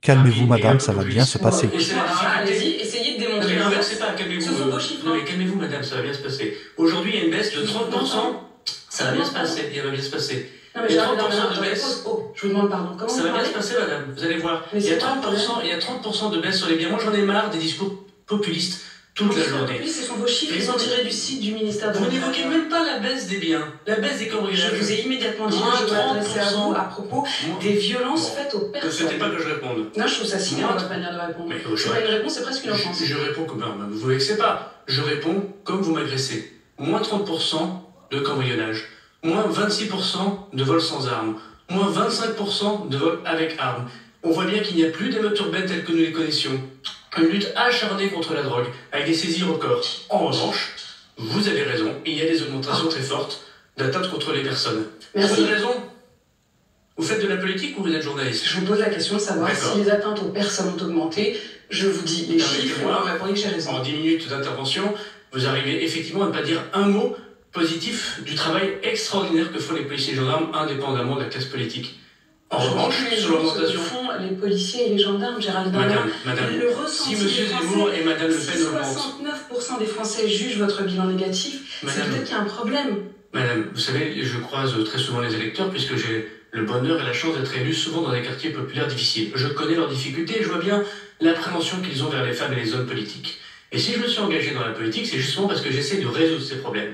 Calmez-vous, madame, ça va bien se passer. Et c'est la Allez-y, difficulté. essayez de Non, démontrer mais ne l'inverse. versez pas, calmez-vous. Ce sont vos chiffres. Non, mais calmez-vous, madame, ça va bien se passer. Aujourd'hui, il y a une baisse de 30%. Ça va bien se passer, il va bien se passer. Non, mais Il y a Gérald 30% Darmanin, de baisse. Oh, je vous demande pardon. Comment Ça vous va bien parlez se passer, madame, vous allez voir. Mais Il y a c'est pas 30%, il y a 30% de baisse sur les biens. Moi, j'en ai marre des discours populistes toute la journée. Oui, ce sont vos chiffres, ils sont tirés du site du ministère de Vous l'Intérieur. n'évoquez même pas la baisse des biens, la baisse des cambriolages. Je vous ai immédiatement dit Moins que je dois adresser à 30%. vous à propos des violences faites aux Ne personnes. souhaitez pas que je réponde. Non, je trouve ça si bien Moins- votre manière de répondre. Mais, C'est pas une réponse, c'est presque une offense. Je réponds comme... Non, vous vexez pas. Je réponds comme vous m'agressez. Moins 30% de cambriolage. Moins 26% de vol sans armes. Moins 25% de vol avec armes. On voit bien qu'il n'y a plus d'émeutes urbaines telles que nous les connaissions. Une lutte acharnée contre la drogue, avec des saisies records. En revanche, vous avez raison, il y a des augmentations très fortes d'atteintes contre les personnes. Merci. Vous avez raison. Vous faites de la politique ou vous êtes journaliste? Je vous pose la question de savoir D'accord. si les atteintes aux personnes ont augmenté. Je vous dis les chiffres et Permettez-moi. vous me répondez que j'ai raison. En 10 minutes d'intervention, vous arrivez effectivement à ne pas dire un mot positif du travail extraordinaire que font les policiers et gendarmes indépendamment de la classe politique. En revanche, les sur gens l'augmentation... font les policiers et les gendarmes, Gérald Darmanin. Madame, Le ressenti si M. des Français, Zemmour et Mme Le si Pen augmentent... 69% des Français jugent votre bilan négatif, c'est Madame. peut-être qu'il y a un problème. Madame, vous savez, je croise très souvent les électeurs puisque j'ai le bonheur et la chance d'être élu souvent dans des quartiers populaires difficiles. Je connais leurs difficultés et je vois bien l'appréhension qu'ils ont vers les femmes et les hommes politiques. Et si je me suis engagé dans la politique, c'est justement parce que j'essaie de résoudre ces problèmes.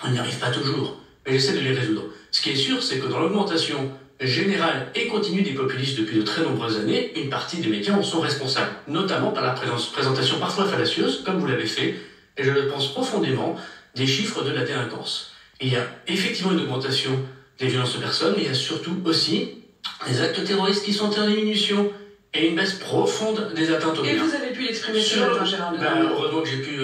On n'y arrive pas toujours, mais j'essaie de les résoudre. Ce qui est sûr, c'est que dans l'augmentation générale et continue des populistes depuis de très nombreuses années, une partie des médias en sont responsables, notamment par la présentation parfois fallacieuse, comme vous l'avez fait, et je le pense profondément, des chiffres de la délinquance. Il y a effectivement une augmentation des violences aux personnes, mais il y a surtout aussi des actes terroristes qui sont en diminution et une baisse profonde des atteintes aux Et biens. vous avez pu l'exprimer ce Sur- matin, Gérald Darmanin. heureusement que j'ai pu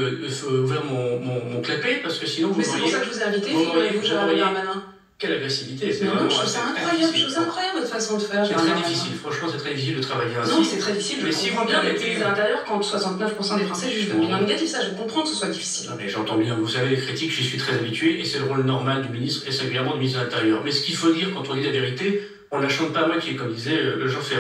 ouvrir mon clapet, parce que sinon vous Mais c'est pour m'auriez... ça que je vous ai invité, vous m'auriez- figurez-vous, Gérald Darmanin. Quelle agressivité, c'est Non, vraiment je trouve ça très incroyable, je difficile. trouve ça incroyable votre façon de faire, C'est Gérald très Darmanin. difficile, franchement c'est très difficile de travailler ainsi. Non, c'est très difficile, Mais je si comprends vous bien le permettez- ministre de l'Intérieur quand 69% des Français jugent le bilan négatif, ça je comprends que ce soit difficile. Non, mais j'entends bien, vous savez, les critiques, j'y suis très habitué, et c'est le rôle normal du ministre, et singulièrement du ministre de l'Intérieur. Mais ce qu'il faut dire quand on dit la vérité, on ne la chante pas à moitié, comme disait le Jean Ferrat.